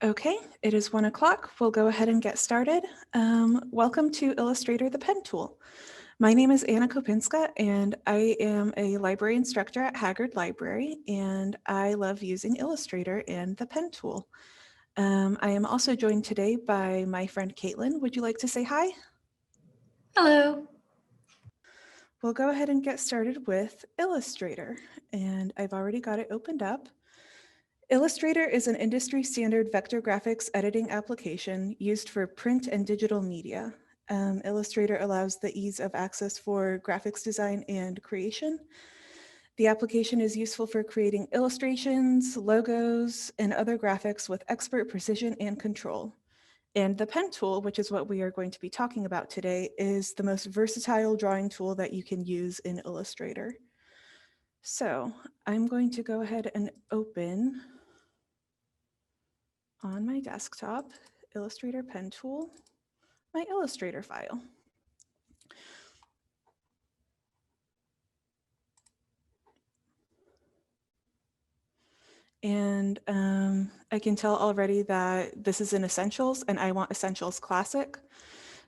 Okay, it is 1 o'clock. We'll go ahead and get started. Welcome to Illustrator, the pen tool. My name is Anna Kopinska, and I am a library instructor at Haggard Library, and I love using Illustrator and the pen tool. I am also joined today by my friend Caitlin. Would you like to say hi? Hello. We'll go ahead and get started with Illustrator, and I've already got it opened up. Illustrator is an industry standard vector graphics editing application used for print and digital media. Illustrator allows the ease of access for graphics design and creation. The application is useful for creating illustrations, logos, and other graphics with expert precision and control. And the pen tool, which is what we are going to be talking about today, is the most versatile drawing tool that you can use in Illustrator. So I'm going to go ahead and open on my desktop, Illustrator pen tool, my Illustrator file. And I can tell already that this is in Essentials and I want Essentials Classic.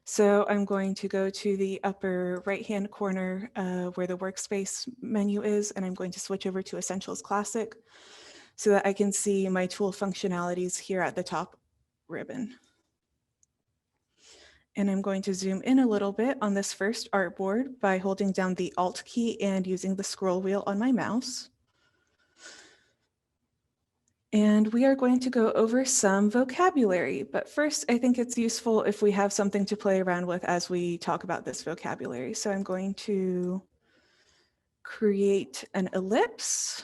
So I'm going to go to the upper right-hand corner where the workspace menu is, and I'm going to switch over to Essentials Classic so that I can see my tool functionalities here at the top ribbon. And I'm going to zoom in a little bit on this first artboard by holding down the Alt key and using the scroll wheel on my mouse. And we are going to go over some vocabulary, but first I think it's useful if we have something to play around with as we talk about this vocabulary. So I'm going to create an ellipse.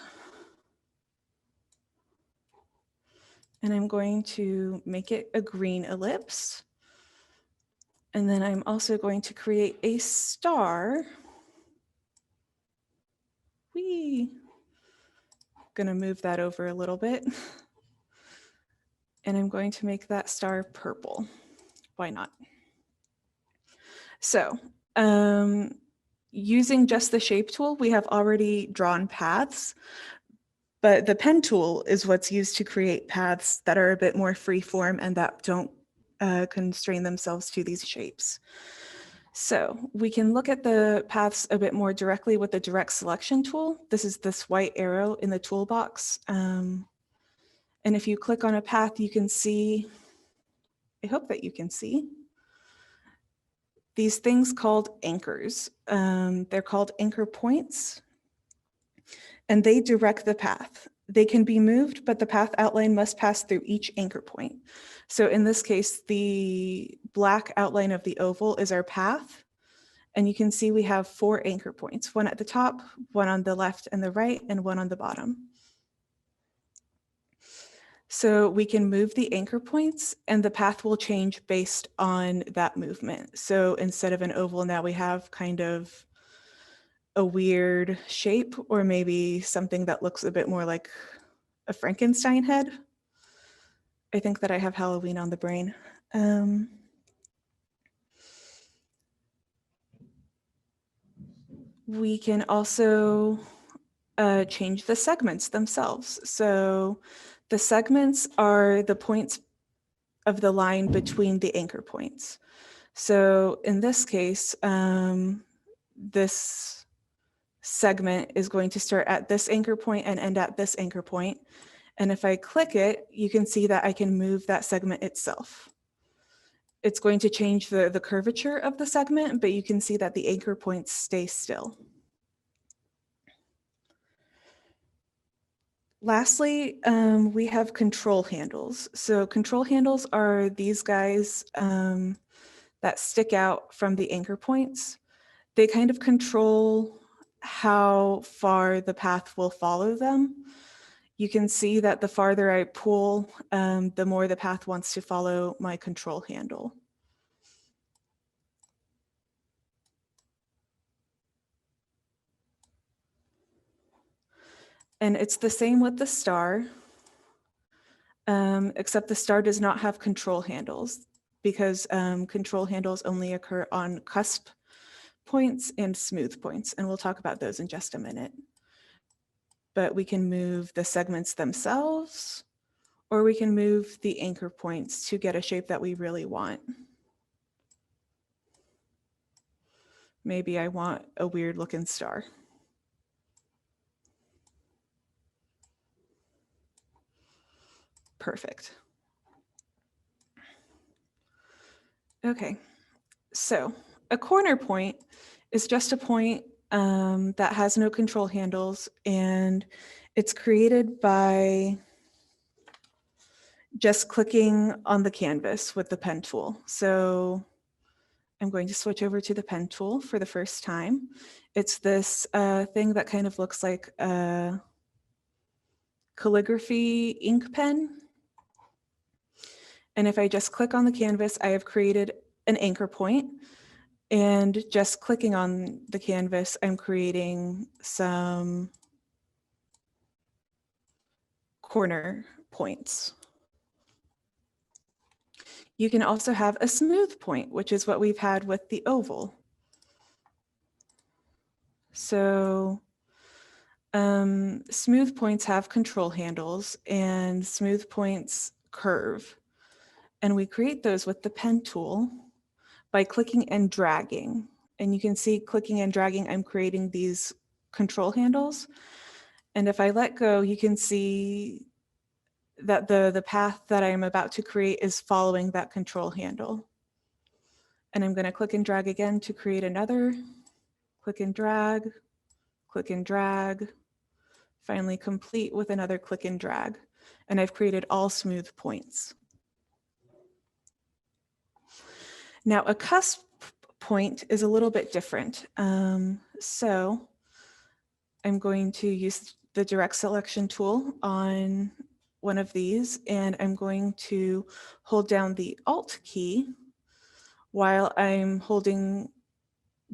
And I'm going to make it a green ellipse. And then I'm also going to create a star. Gonna move that over a little bit. And I'm going to make that star purple. Why not? So using just the shape tool, we have already drawn paths, but the pen tool is what's used to create paths that are a bit more free form and that don't constrain themselves to these shapes. So we can look at the paths a bit more directly with the direct selection tool. This is this white arrow in the toolbox. And if you click on a path, you can see, I hope that you can see, these things called anchors. They're called anchor points, and they direct the path. They can be moved, but the path outline must pass through each anchor point. So in this case, the black outline of the oval is our path. And you can see we have 4 anchor points, one at the top, one on the left and the right, and one on the bottom. So we can move the anchor points and the path will change based on that movement. So instead of an oval, now we have kind of a weird shape, or maybe something that looks a bit more like a Frankenstein head. I think that I have Halloween on the brain. We can also change the segments themselves. So the segments are the points of the line between the anchor points. So in this case, this segment is going to start at this anchor point and end at this anchor point. And if I click it, you can see that I can move that segment itself. It's going to change the curvature of the segment, but you can see that the anchor points stay still. Lastly, we have control handles. So control handles are these guys that stick out from the anchor points. They kind of control how far the path will follow them. You can see that the farther I pull, the more the path wants to follow my control handle. And it's the same with the star, except the star does not have control handles because control handles only occur on cusp points and smooth points, and we'll talk about those in just a minute. But we can move the segments themselves, or we can move the anchor points to get a shape that we really want. Maybe I want a weird looking star. Perfect. Okay, so a corner point is just a point that has no control handles, and it's created by just clicking on the canvas with the pen tool. So I'm going to switch over to the pen tool for the first time. It's this thing that kind of looks like a calligraphy ink pen. And if I just click on the canvas, I have created an anchor point. And just clicking on the canvas, I'm creating some corner points. You can also have a smooth point, which is what we've had with the oval. So smooth points have control handles, and smooth points curve. And we create those with the pen tool by clicking and dragging. And you can see clicking and dragging, I'm creating these control handles. And if I let go, you can see that the path that I'm about to create is following that control handle. And I'm going to click and drag again to create another. Click and drag, finally complete with another click and drag. And I've created all smooth points. Now a cusp point is a little bit different. So I'm going to use the direct selection tool on one of these, and I'm going to hold down the Alt key while I'm holding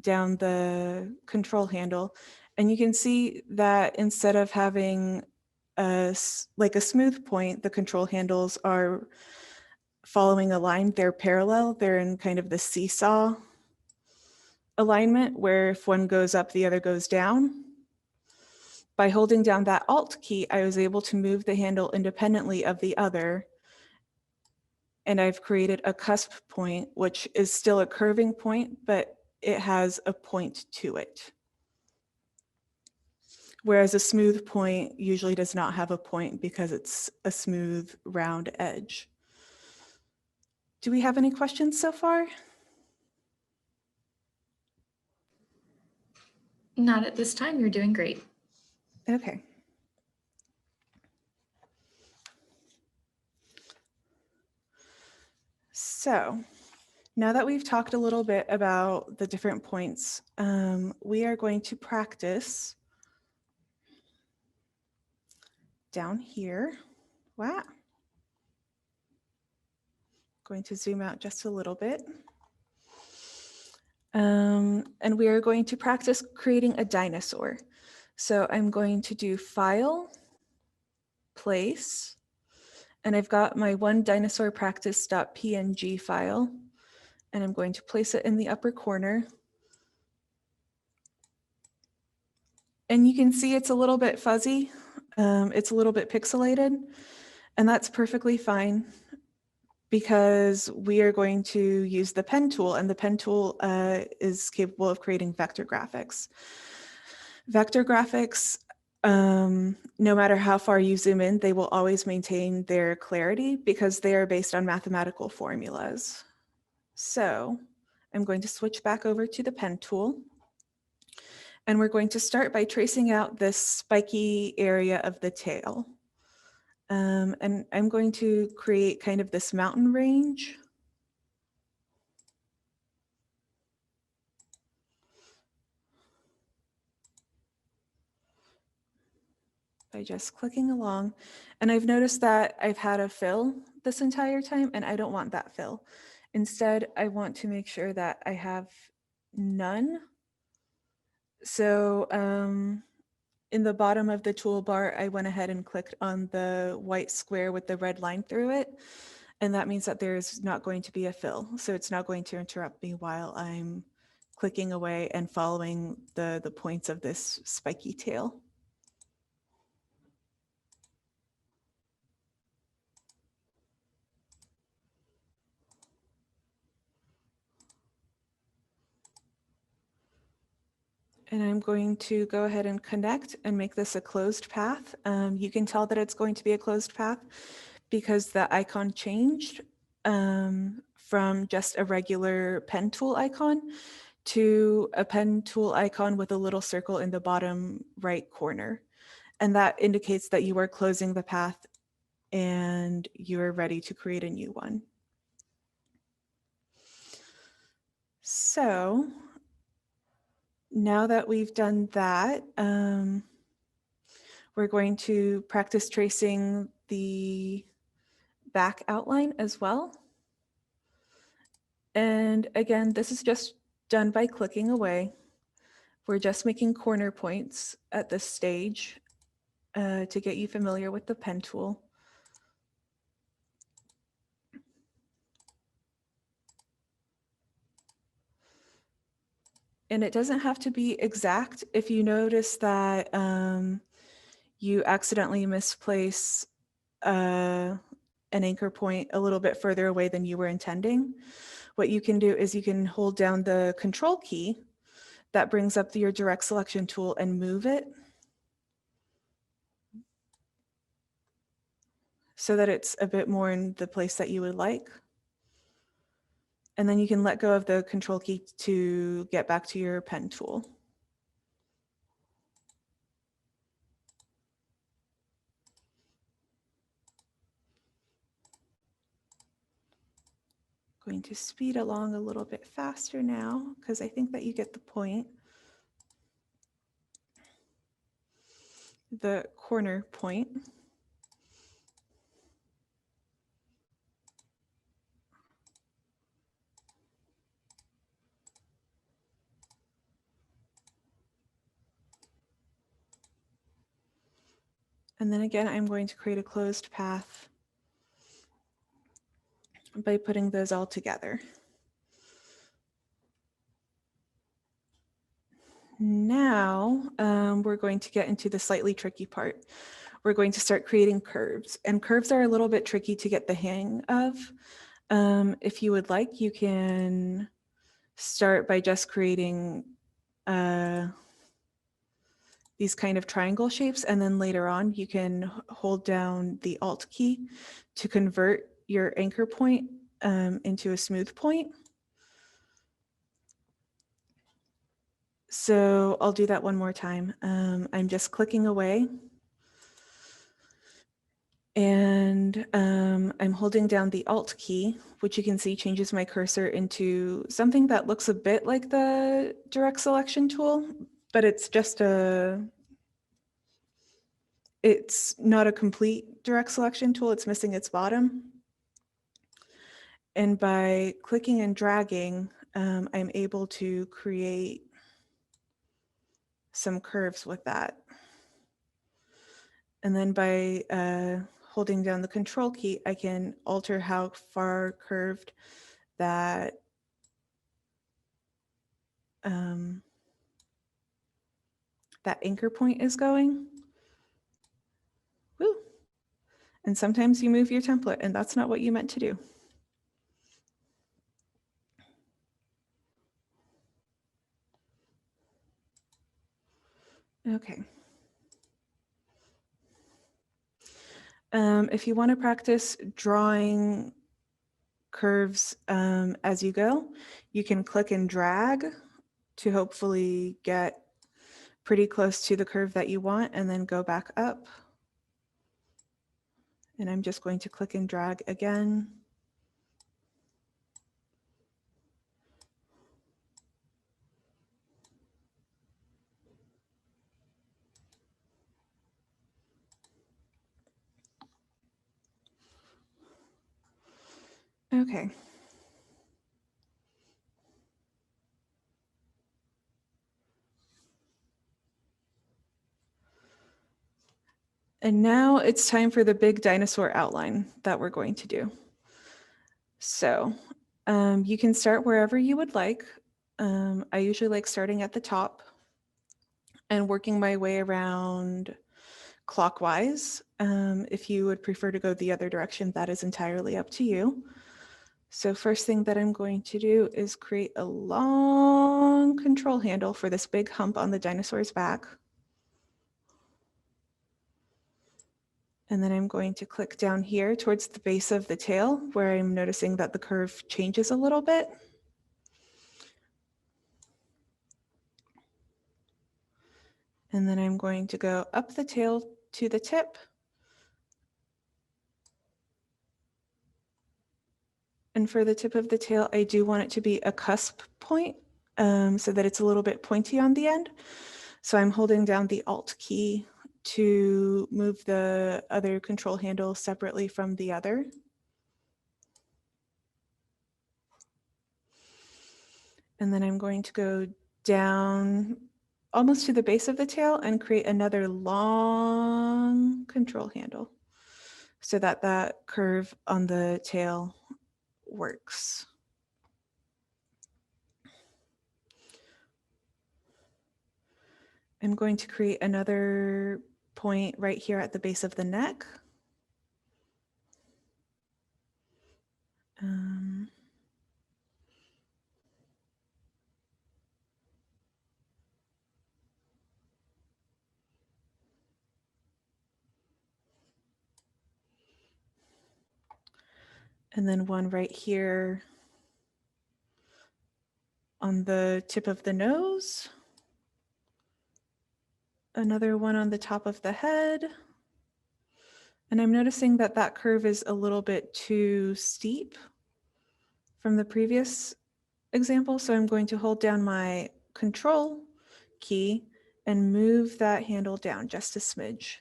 down the control handle. And you can see that instead of having like a smooth point, the control handles are following a line. They're parallel. They're in kind of the seesaw alignment where if one goes up, the other goes down. By holding down that Alt key, I was able to move the handle independently of the other. And I've created a cusp point, which is still a curving point, but it has a point to it. Whereas a smooth point usually does not have a point because it's a smooth, round edge. Do we have any questions so far? Not at this time. You're doing great. Okay. So now that we've talked a little bit about the different points, we are going to practice down here. Wow. Going to zoom out just a little bit. And we are going to practice creating a dinosaur. So I'm going to do File, Place, and I've got my one dinosaur practice.png file, and I'm going to place it in the upper corner. And you can see it's a little bit fuzzy. It's a little bit pixelated, and that's perfectly fine because we are going to use the pen tool, and the pen tool is capable of creating vector graphics. Vector graphics, no matter how far you zoom in, they will always maintain their clarity because they are based on mathematical formulas. So I'm going to switch back over to the pen tool. And we're going to start by tracing out this spiky area of the tail. And I'm going to create kind of this mountain range. By just clicking along. And I've noticed that I've had a fill this entire time, and I don't want that fill. Instead, I want to make sure that I have none. So in the bottom of the toolbar, I went ahead and clicked on the white square with the red line through it. And that means that there's not going to be a fill. So it's not going to interrupt me while I'm clicking away and following the points of this spiky tail. And I'm going to go ahead and connect and make this a closed path. You can tell that it's going to be a closed path because the icon changed from just a regular pen tool icon to a pen tool icon with a little circle in the bottom right corner. And that indicates that you are closing the path and you are ready to create a new one. So now that we've done that, we're going to practice tracing the back outline as well. And again, this is just done by clicking away. We're just making corner points at this stage to get you familiar with the pen tool. And it doesn't have to be exact. If you notice that you accidentally misplace an anchor point a little bit further away than you were intending, what you can do is you can hold down the control key that brings up your direct selection tool and move it so that it's a bit more in the place that you would like. And then you can let go of the control key to get back to your pen tool. Going to speed along a little bit faster now because I think that you get the point. The corner point. And then again, I'm going to create a closed path by putting those all together. Now we're going to get into the slightly tricky part. We're going to start creating curves, and curves are a little bit tricky to get the hang of. If you would like, you can start by just creating these kind of triangle shapes, and then later on you can hold down the Alt key to convert your anchor point into a smooth point. So I'll do that one more time. I'm just clicking away. And I'm holding down the Alt key, which you can see changes my cursor into something that looks a bit like the direct selection tool, but it's not a complete direct selection tool. It's missing its bottom. And by clicking and dragging, I'm able to create some curves with that. And then by holding down the control key, I can alter how far curved that that anchor point is going. Woo. And sometimes you move your template, and that's not what you meant to do. Okay. If you want to practice drawing curves as you go, you can click and drag to hopefully get pretty close to the curve that you want, and then go back up. And I'm just going to click and drag again. Okay. And now it's time for the big dinosaur outline that we're going to do. So you can start wherever you would like. I usually like starting at the top and working my way around clockwise. If you would prefer to go the other direction, that is entirely up to you. So first thing that I'm going to do is create a long control handle for this big hump on the dinosaur's back. And then I'm going to click down here towards the base of the tail where I'm noticing that the curve changes a little bit. And then I'm going to go up the tail to the tip. And for the tip of the tail, I do want it to be a cusp point so that it's a little bit pointy on the end. So I'm holding down the Alt key to move the other control handle separately from the other. And then I'm going to go down almost to the base of the tail and create another long control handle so that that curve on the tail works. I'm going to create another point right here at the base of the neck. And then one right here on the tip of the nose. Another one on the top of the head. And I'm noticing that that curve is a little bit too steep from the previous example. So I'm going to hold down my control key and move that handle down just a smidge.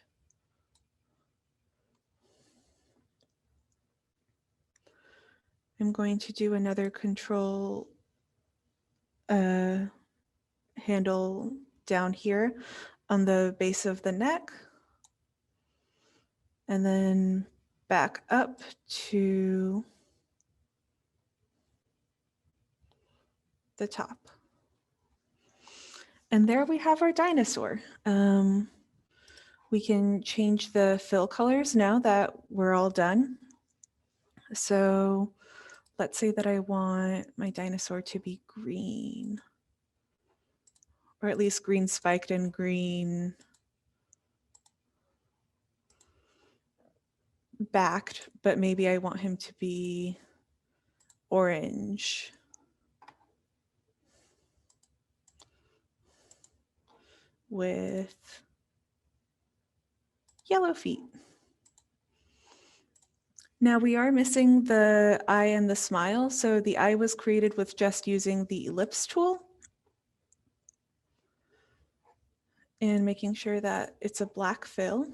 I'm going to do another control handle down here on the base of the neck. And then back up to the top. And there we have our dinosaur. We can change the fill colors now that we're all done. So let's say that I want my dinosaur to be green, or at least green spiked and green backed, but maybe I want him to be orange. With yellow feet. Now we are missing the eye and the smile. So the eye was created with just using the ellipse tool and making sure that it's a black fill.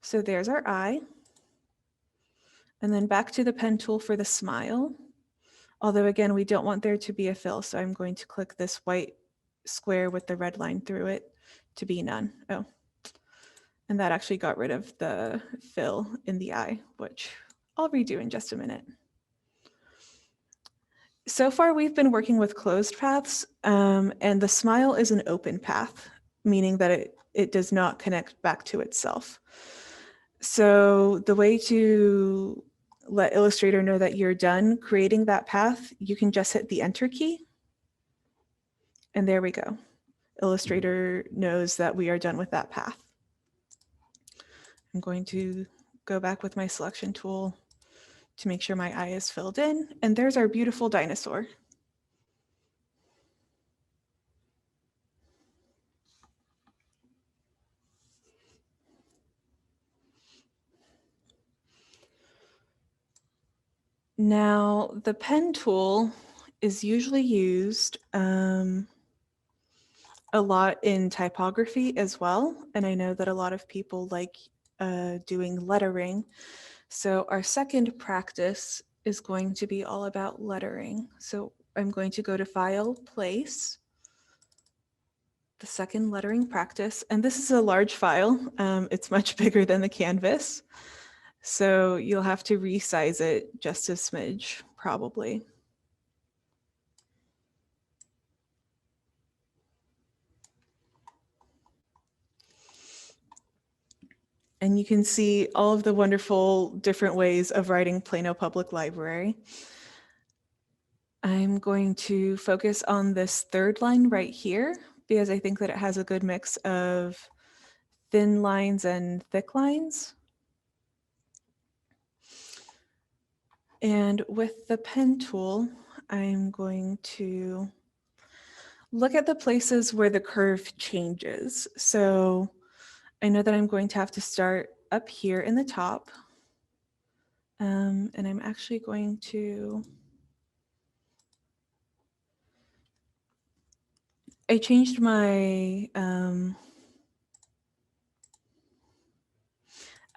So there's our eye. And then back to the pen tool for the smile. Although again, we don't want there to be a fill. So I'm going to click this white square with the red line through it to be none. Oh, and that actually got rid of the fill in the eye, which I'll redo in just a minute. So far, we've been working with closed paths, and the smile is an open path, meaning that it does not connect back to itself. So the way to let Illustrator know that you're done creating that path, you can just hit the Enter key. And there we go. Illustrator knows that we are done with that path. I'm going to go back with my selection tool to make sure my eye is filled in. And there's our beautiful dinosaur. Now, the pen tool is usually used a lot in typography as well. And I know that a lot of people like doing lettering. So our second practice is going to be all about lettering. So I'm going to go to File, Place, the second lettering practice. And this is a large file. It's much bigger than the canvas. So you'll have to resize it just a smidge, probably. And you can see all of the wonderful different ways of writing Plano Public Library. I'm going to focus on this third line right here because I think that it has a good mix of thin lines and thick lines. And with the pen tool, I'm going to look at the places where the curve changes. So I know that I'm going to have to start up here in the top. And I'm actually going to, I changed my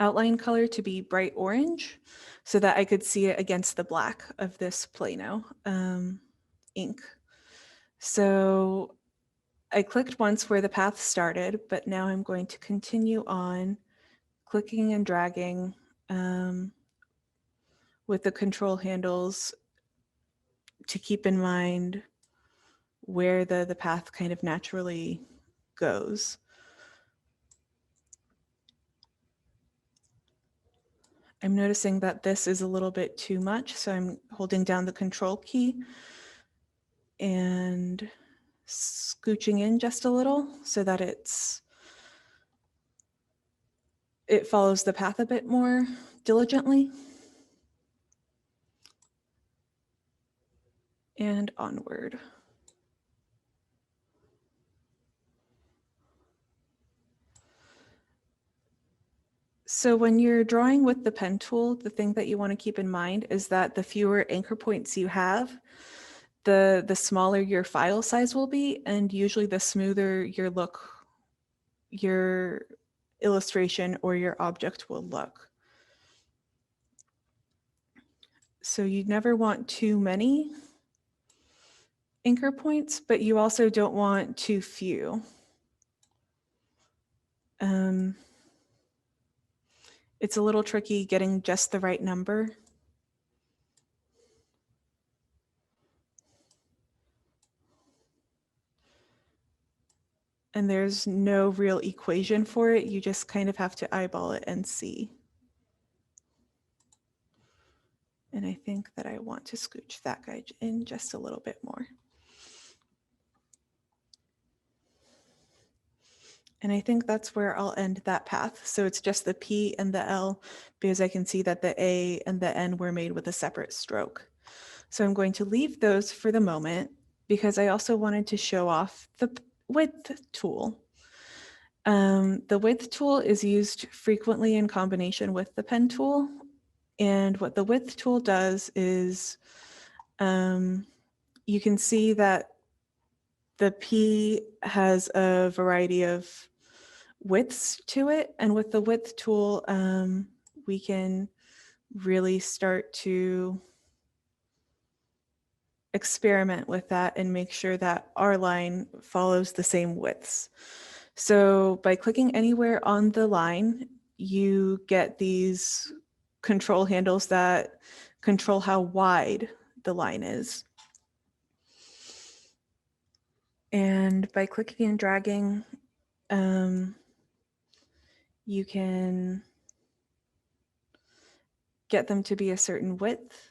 outline color to be bright orange so that I could see it against the black of this Plano ink. So I clicked once where the path started, but now I'm going to continue on clicking and dragging with the control handles to keep in mind where the path kind of naturally goes. I'm noticing that this is a little bit too much, so I'm holding down the control key and scooching in just a little so that it follows the path a bit more diligently. And onward. So when you're drawing with the pen tool, the thing that you want to keep in mind is that the fewer anchor points you have, the smaller your file size will be, and usually the smoother your illustration or your object will look. So you never want too many anchor points, but you also don't want too few. It's a little tricky getting just the right number. And there's no real equation for it. You just kind of have to eyeball it and see. And I think that I want to scooch that guy in just a little bit more. And I think that's where I'll end that path. So it's just the P and the L because I can see that the A and the N were made with a separate stroke. So I'm going to leave those for the moment because I also wanted to show off the width tool. The width tool is used frequently in combination with the pen tool. And what the width tool does is you can see that the P has a variety of widths to it. And with the width tool, we can really start to experiment with that and make sure that our line follows the same widths. So by clicking anywhere on the line, you get these control handles that control how wide the line is. And by clicking and dragging, you can get them to be a certain width.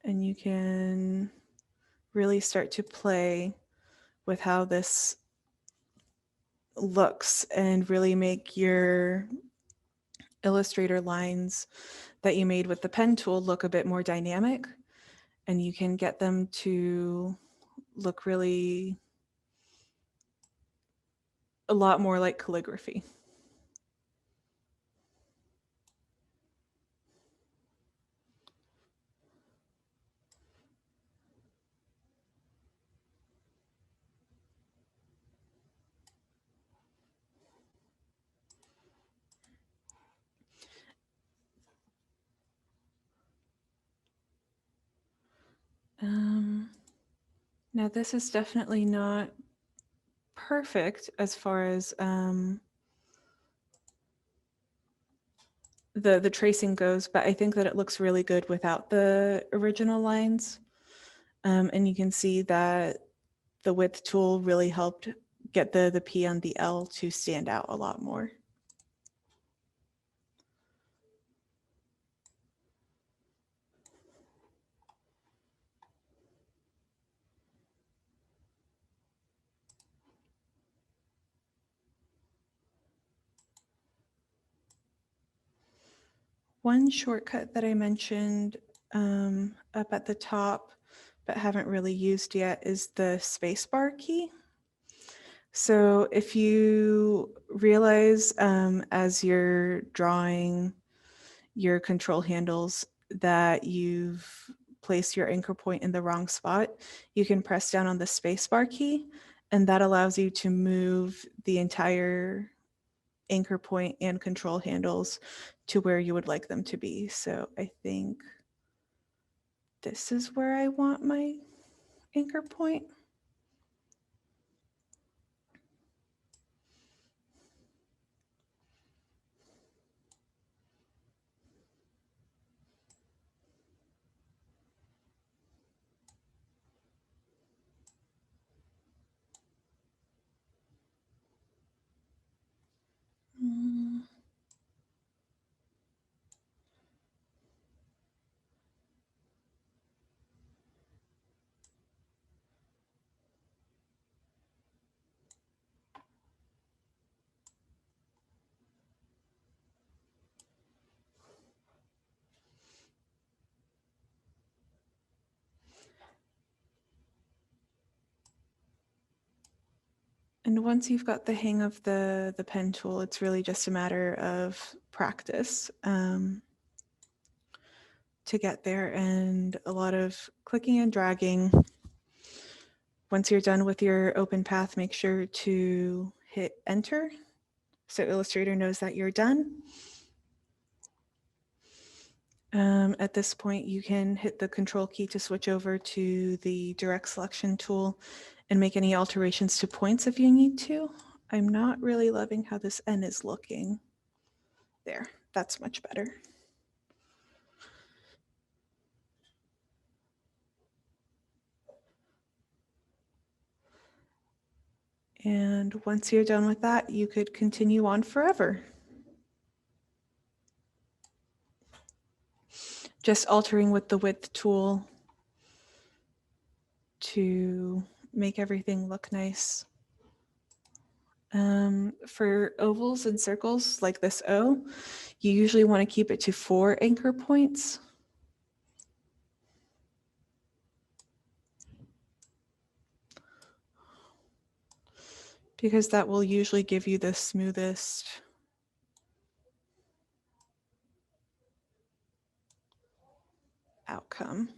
And you can really start to play with how this looks and really make your Illustrator lines that you made with the pen tool look a bit more dynamic, and you can get them to look really a lot more like calligraphy. Now this is definitely not perfect as far as the tracing goes, but I think that it looks really good without the original lines. And you can see that the width tool really helped get the P and the L to stand out a lot more. One shortcut that I mentioned up at the top, but haven't really used yet, is the spacebar key. So if you realize as you're drawing your control handles that you've placed your anchor point in the wrong spot, you can press down on the spacebar key, and that allows you to move the entire anchor point and control handles to where you would like them to be. So I think this is where I want my anchor point. Mm. And once you've got the hang of the pen tool, it's really just a matter of practice to get there, and a lot of clicking and dragging. Once you're done with your open path, make sure to hit enter so Illustrator knows that you're done. At this point, you can hit the control key to switch over to the direct selection tool and make any alterations to points if you need to. I'm not really loving how this N is looking. There, that's much better. And once you're done with that, you could continue on forever. Just altering with the width tool to make everything look nice. For ovals and circles like this O, you usually want to keep it to 4 anchor points. Because that will usually give you the smoothest outcome.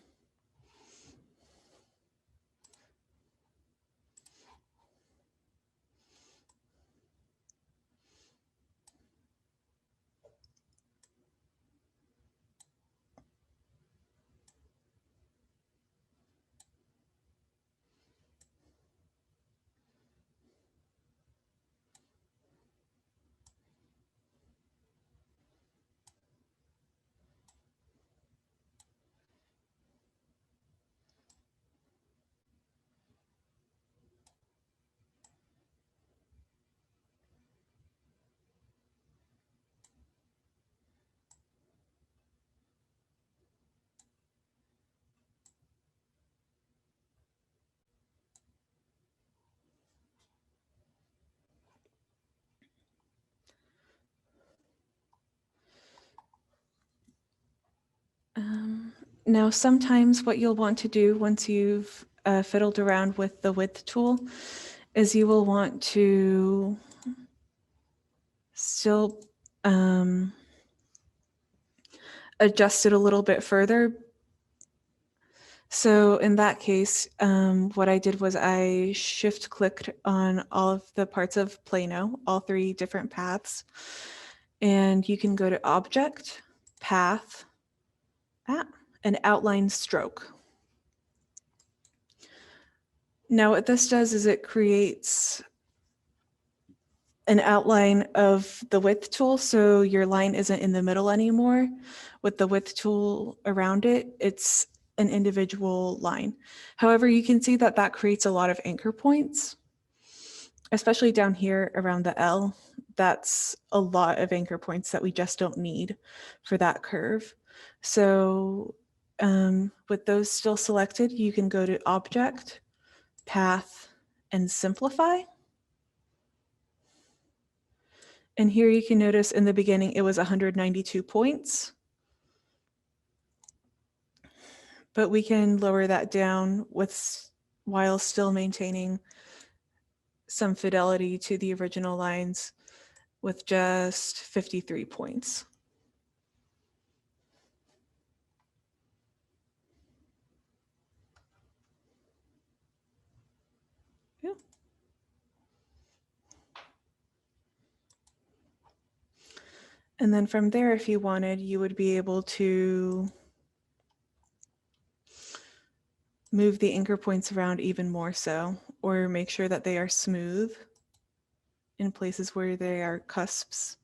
Now, sometimes what you'll want to do once you've fiddled around with the width tool is you will want to still adjust it a little bit further. So in that case, what I did was I shift clicked on all of the parts of Plano, all 3 different paths, and you can go to Object, Path, and Outline Stroke. Now what this does is it creates an outline of the width tool, so your line isn't in the middle anymore. With the width tool around it, it's an individual line. However, you can see that that creates a lot of anchor points, especially down here around the L. That's a lot of anchor points that we just don't need for that curve. So with those still selected, you can go to Object, Path, and Simplify. And here you can notice in the beginning it was 192 points. But we can lower that down while still maintaining some fidelity to the original lines with just 53 points. Yeah. And then from there, if you wanted, you would be able to move the anchor points around even more so, or make sure that they are smooth in places where they are cusps.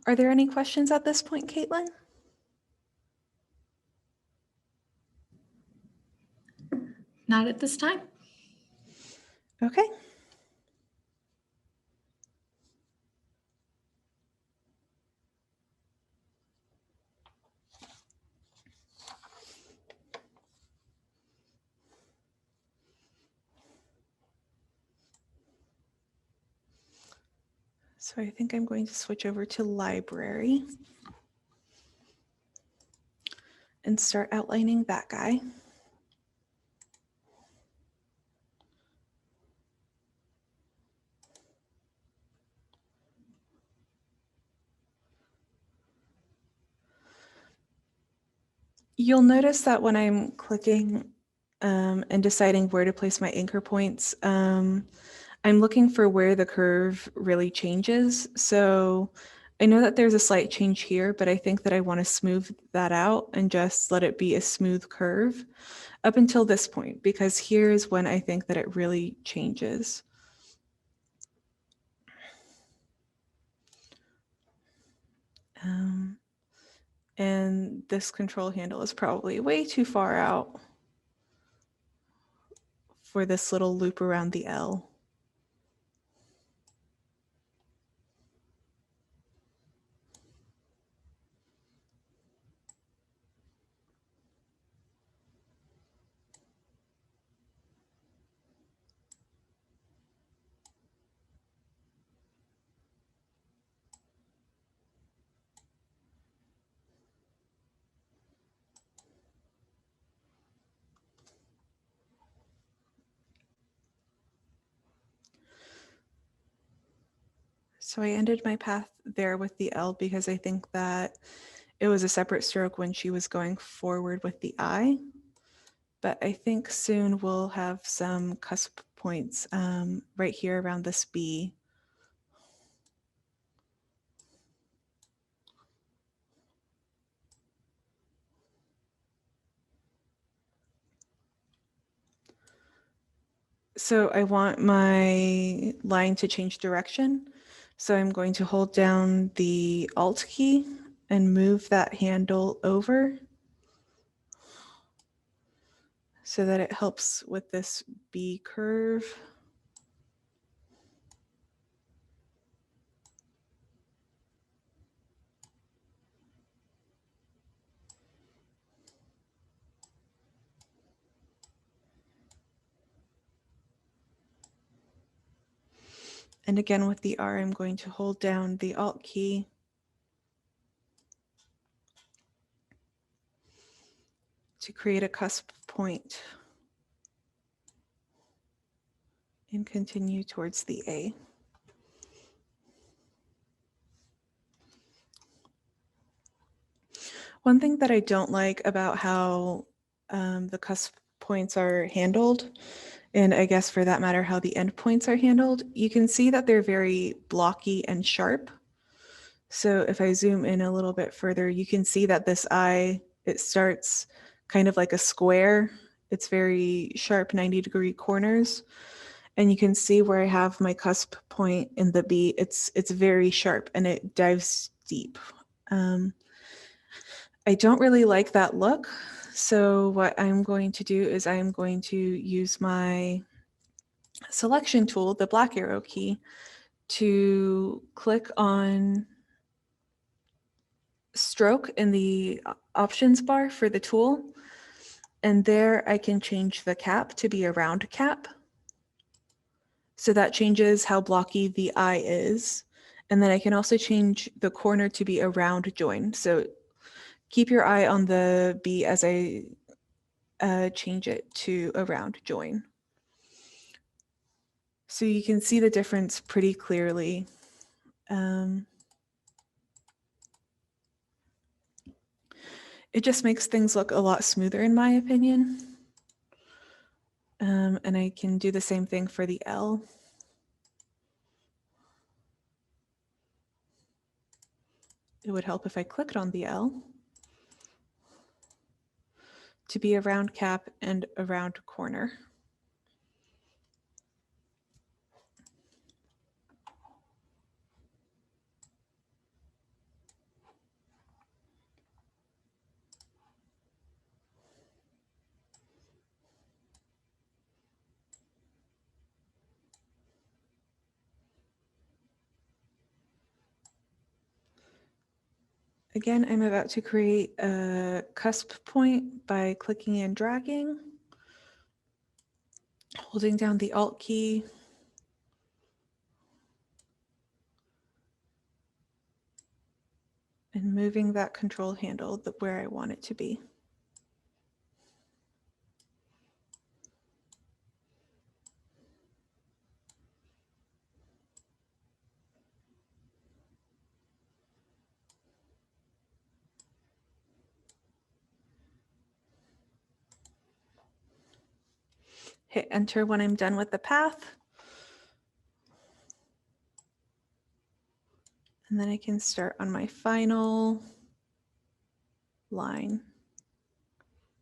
Are there any questions at this point, Caitlin? Not at this time. Okay. So I think I'm going to switch over to library and start outlining that guy. You'll notice that when I'm clicking and deciding where to place my anchor points, I'm looking for where the curve really changes. So I know that there's a slight change here, but I think that I want to smooth that out and just let it be a smooth curve up until this point, because here's when I think that it really changes. And this control handle is probably way too far out for this little loop around the L. So I ended my path there with the L because I think that it was a separate stroke when she was going forward with the I. But I think soon we'll have some cusp points right here around this B. So I want my line to change direction. So I'm going to hold down the Alt key and move that handle over so that it helps with this B curve. And again, with the R, I'm going to hold down the Alt key to create a cusp point and continue towards the A. One thing that I don't like about how the cusp points are handled, and I guess for that matter, how the endpoints are handled, you can see that they're very blocky and sharp. So if I zoom in a little bit further, you can see that this I, it starts kind of like a square. It's very sharp 90-degree corners. And you can see where I have my cusp point in the B. It's very sharp and it dives deep. I don't really like that look. So what I'm going to do is I'm going to use my selection tool, the black arrow key, to click on stroke in the options bar for the tool. And there I can change the cap to be a round cap. So that changes how blocky the eye is. And then I can also change the corner to be a round join. So keep your eye on the B as I change it to a round join. So you can see the difference pretty clearly. It just makes things look a lot smoother in my opinion. And I can do the same thing for the L. It would help if I clicked on the L to be a round cap and a round corner. Again, I'm about to create a cusp point by clicking and dragging, holding down the Alt key, and moving that control handle where I want it to be. Hit enter when I'm done with the path. And then I can start on my final line,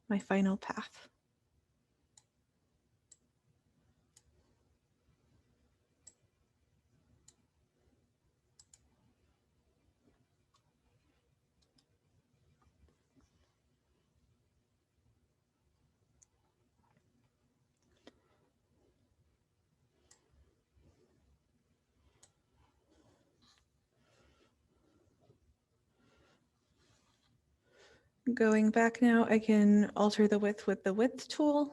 my final path. Going back now, I can alter the width with the width tool,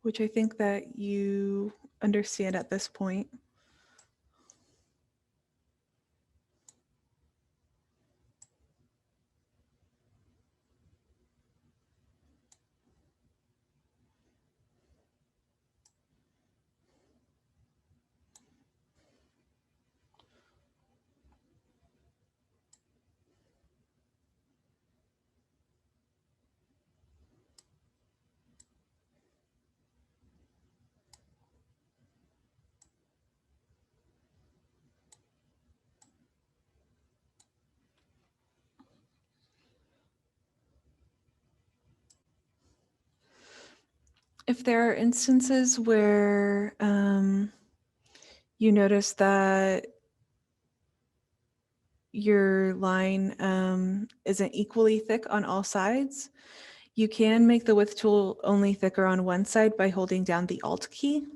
which I think that you understand at this point. If there are instances where you notice that your line isn't equally thick on all sides, you can make the width tool only thicker on one side by holding down the Alt key.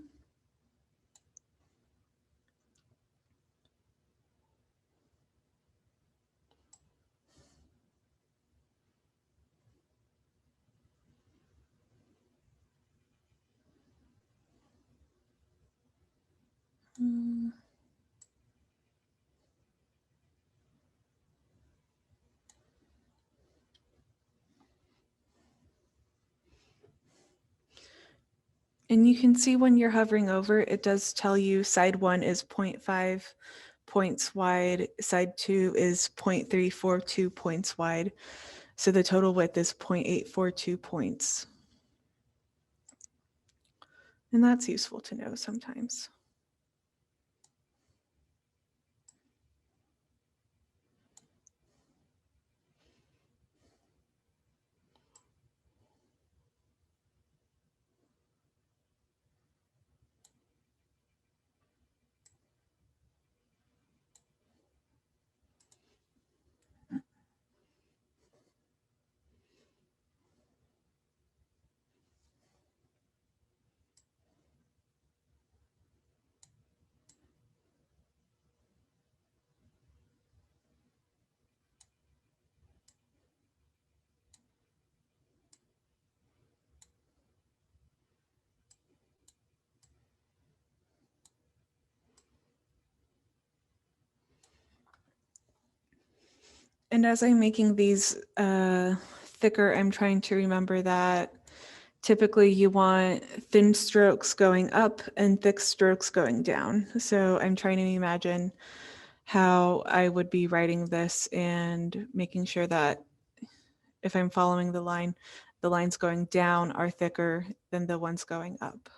And you can see when you're hovering over, it does tell you side 1 is 0.5 points wide, side 2 is 0.342 points wide. So the total width is 0.842 points. And that's useful to know sometimes. And as I'm making these thicker, I'm trying to remember that typically you want thin strokes going up and thick strokes going down. So I'm trying to imagine how I would be writing this and making sure that if I'm following the lines going down are thicker than the ones going up.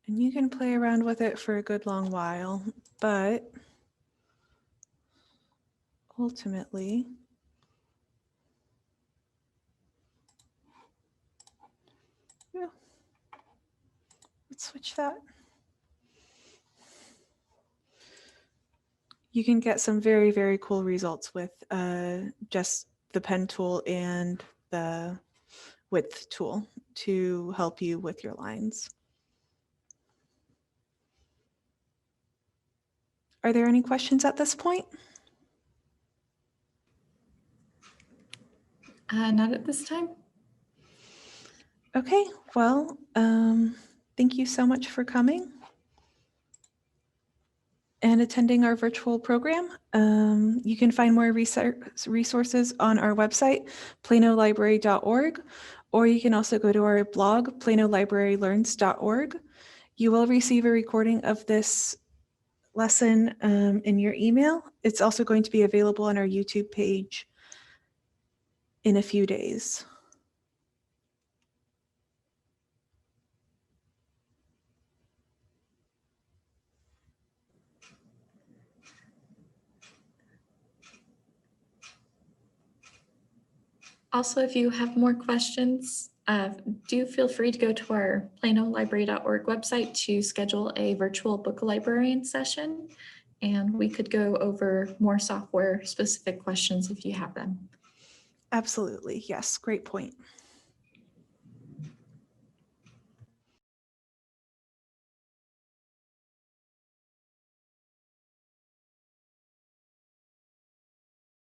And you can play around with it for a good long while, but ultimately, yeah, let's switch that. You can get some very, very cool results with just the pen tool and the width tool to help you with your lines. Are there any questions at this point? Not at this time. Okay, well, thank you so much for coming and attending our virtual program. You can find more resources on our website, planolibrary.org, or you can also go to our blog, planolibrarylearns.org. You will receive a recording of this lesson in your email. It's also going to be available on our YouTube page in a few days. Also, if you have more questions, do feel free to go to our planolibrary.org website to schedule a virtual book librarian session, and we could go over more software specific questions if you have them. Absolutely, yes, great point.